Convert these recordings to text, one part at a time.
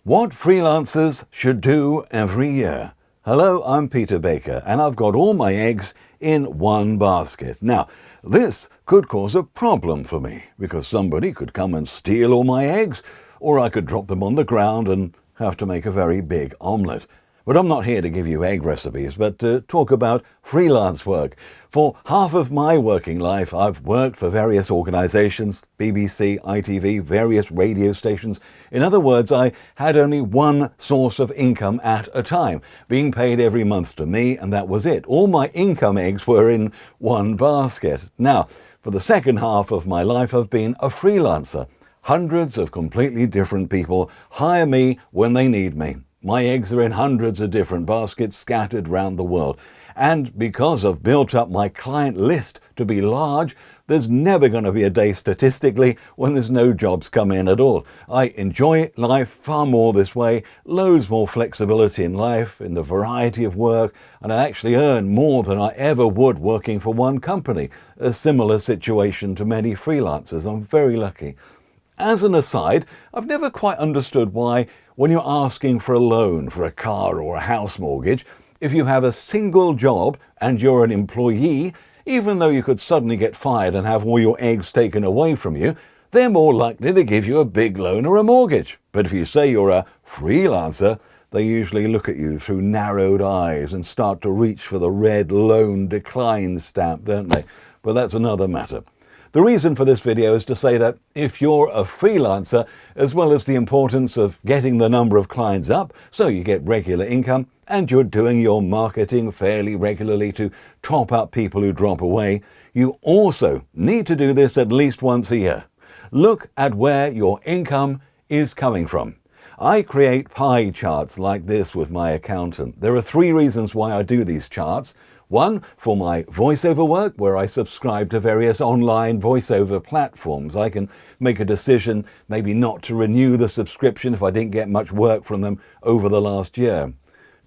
What freelancers should do every year. Hello, I'm Peter Baker, and I've got all my eggs in one basket. Now, this could cause a problem for me, because somebody could come and steal all my eggs, or I could drop them on the ground and have to make a very big omelette. But I'm not here to give you egg recipes, but to talk about freelance work. For half of my working life, I've worked for various organizations, BBC, ITV, various radio stations. In other words, I had only one source of income at a time, being paid every month to me, and that was it. All my income eggs were in one basket. Now, for the second half of my life, I've been a freelancer. Hundreds of completely different people hire me when they need me. My eggs are in hundreds of different baskets scattered around the world. And because I've built up my client list to be large, there's never going to be a day statistically when there's no jobs come in at all. I enjoy life far more this way, loads more flexibility in life, in the variety of work, and I actually earn more than I ever would working for one company. A similar situation to many freelancers. I'm very lucky. As an aside, I've never quite understood why, when you're asking for a loan for a car or a house mortgage, if you have a single job and you're an employee, even though you could suddenly get fired and have all your eggs taken away from you, they're more likely to give you a big loan or a mortgage. But if you say you're a freelancer, they usually look at you through narrowed eyes and start to reach for the red loan decline stamp, don't they? But that's another matter. The reason for this video is to say that if you're a freelancer, as well as the importance of getting the number of clients up so you get regular income, and you're doing your marketing fairly regularly to top up people who drop away, you also need to do this at least once a year. Look at where your income is coming from. I create pie charts like this with my accountant. There are 3 reasons why I do these charts. One, for my voiceover work, where I subscribe to various online voiceover platforms. I can make a decision maybe not to renew the subscription if I didn't get much work from them over the last year.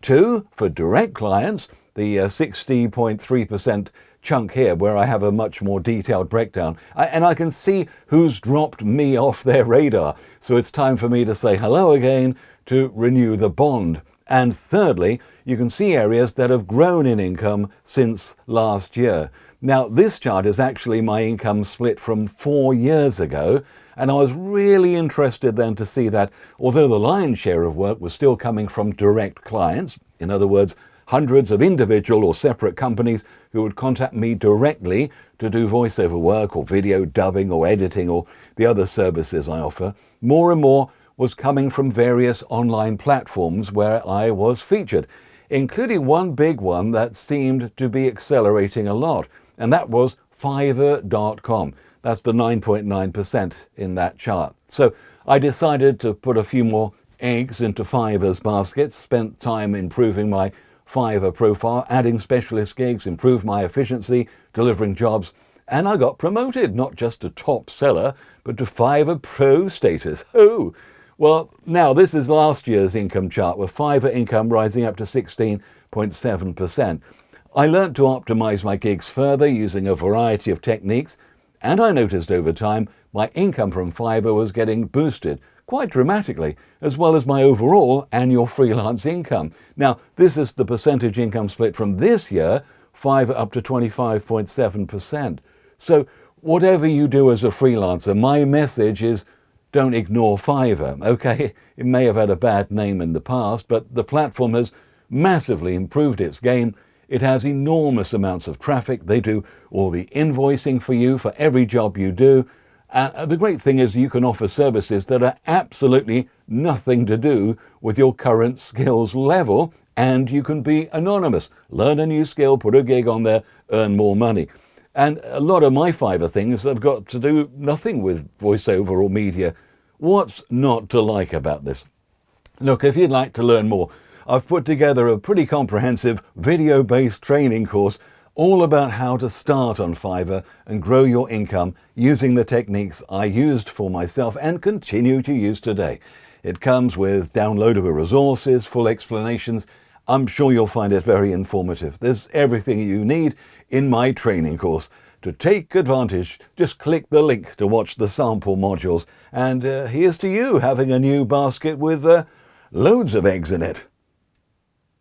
2, for direct clients, the 60.3% chunk here, where I have a much more detailed breakdown. And I can see who's dropped me off their radar. So it's time for me to say hello again to renew the bond. And thirdly, you can see areas that have grown in income since last year. Now, this chart is actually my income split from 4 years ago, and I was really interested then to see that although the lion's share of work was still coming from direct clients, in other words, hundreds of individual or separate companies who would contact me directly to do voiceover work or video dubbing or editing or the other services I offer, more and more was coming from various online platforms where I was featured, including one big one that seemed to be accelerating a lot, and that was Fiverr.com. That's the 9.9% in that chart. So I decided to put a few more eggs into Fiverr's basket, spent time improving my Fiverr profile, adding specialist gigs, improved my efficiency, delivering jobs, and I got promoted, not just to top seller, but to Fiverr Pro status. Oh! Well, now this is last year's income chart, with Fiverr income rising up to 16.7%. I learnt to optimize my gigs further using a variety of techniques, and I noticed over time my income from Fiverr was getting boosted quite dramatically, as well as my overall annual freelance income. Now, this is the percentage income split from this year, Fiverr up to 25.7%. So whatever you do as a freelancer, my message is don't ignore Fiverr. Okay, it may have had a bad name in the past, but the platform has massively improved its game. It has enormous amounts of traffic. They do all the invoicing for you for every job you do. The great thing is you can offer services that are absolutely nothing to do with your current skills level, and you can be anonymous. Learn a new skill, put a gig on there, earn more money. And a lot of my Fiverr things have got to do nothing with voiceover or media. What's not to like about this? Look, if you'd like to learn more, I've put together a pretty comprehensive video-based training course all about how to start on Fiverr and grow your income using the techniques I used for myself and continue to use today. It comes with downloadable resources, full explanations. I'm sure you'll find it very informative. There's everything you need in my training course. To take advantage, just click the link to watch the sample modules. And here's to you having a new basket with loads of eggs in it.